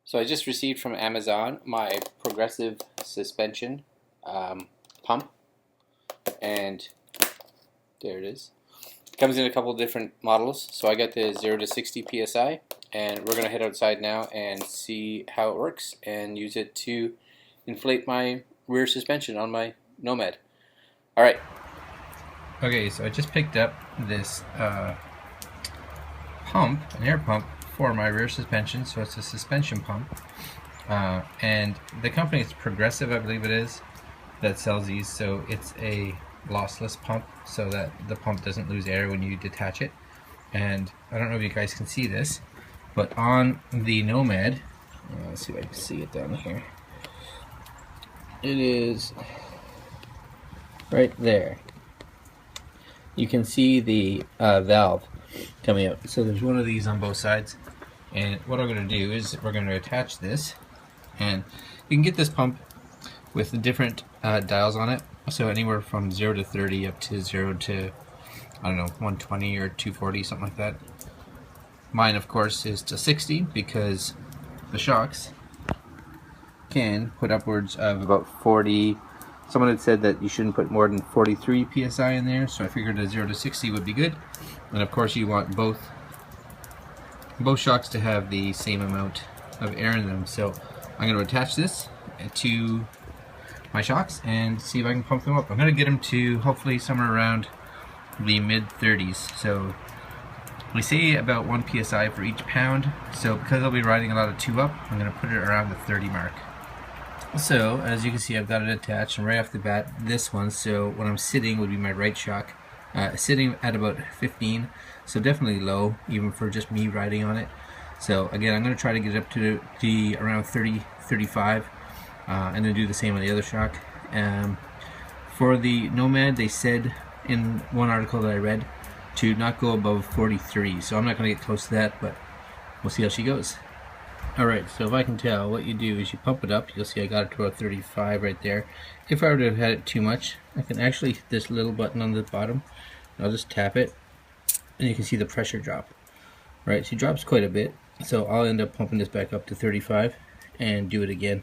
So I just received from Amazon my progressive suspension pump, and there it is. It comes in a couple of different models, so I got the 0 to 60 psi, and we're going to head outside now and see how it works and use it to inflate my rear suspension on my Nomad. Alright. Okay, so I just picked up this pump, an air pump, for my rear suspension, so it's a suspension pump, and the company is Progressive, I believe it is, that sells these. So it's a lossless pump, so that the pump doesn't lose air when you detach it. And I don't know if you guys can see this, but on the Nomad, let's see if I can see it down here, it is right there. You can see the valve coming out. So there's one of these on both sides, and what I'm going to do is we're going to attach this, and you can get this pump with the different dials on it, so anywhere from 0 to 30 up to 0 to, I don't know, 120 or 240, something like that. Mine, of course, is to 60 because the shocks can put upwards of about 40. Someone had said that you shouldn't put more than 43 psi in there, so I figured a 0 to 60 would be good. And of course you want both shocks to have the same amount of air in them. So I'm going to attach this to my shocks and see if I can pump them up. I'm going to get them to hopefully somewhere around the mid 30s. So we say about 1 psi for each pound. So because I'll be riding a lot of 2-up, I'm going to put it around the 30 mark. So as you can see, I've got it attached, and right off the bat, this one, so when I'm sitting would be my right shock, sitting at about 15, so definitely low even for just me riding on it. So again, I'm going to try to get it up to the around 30, 35, and then do the same on the other shock. For the Nomad, they said in one article that I read to not go above 43, so I'm not going to get close to that, but we'll see how she goes. Alright, so if I can tell, what you do is you pump it up. You'll see I got it to about 35 right there. If I were to have had it too much, I can actually hit this little button on the bottom. I'll just tap it, and you can see the pressure drop. Right, so it drops quite a bit. So I'll end up pumping this back up to 35 and do it again.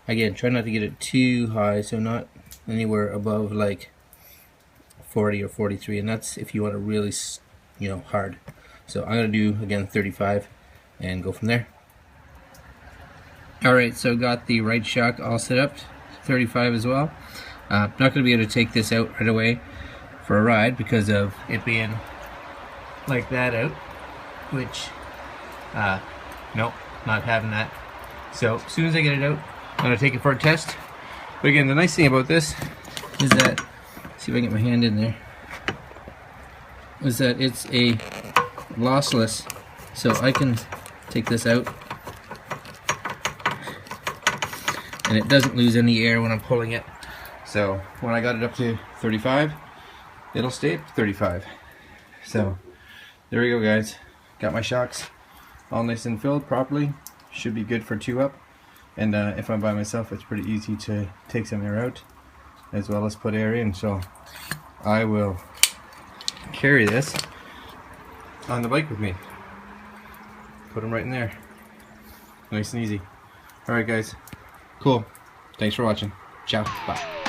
Again, try not to get it too high, so not anywhere above like 40 or 43, and that's if you want to really, hard. So I'm going to do, again, 35 and go from there. Alright, so got the right shock all set up, 35 as well. Not going to be able to take this out right away for a ride because of it being like that out, which, nope, not having that. So as soon as I get it out, I'm going to take it for a test. But again, the nice thing about this is that, see if I can get my hand in there, is that it's a lossless, so I can take this out and it doesn't lose any air when I'm pulling it. So when I got it up to 35, it'll stay at 35. So there we go, guys. Got my shocks all nice and filled properly. Should be good for 2-up. And if I'm by myself, it's pretty easy to take some air out as well as put air in. So I will carry this on the bike with me. Put them right in there. Nice and easy. Alright, guys. Cool. Thanks for watching. Ciao. Bye.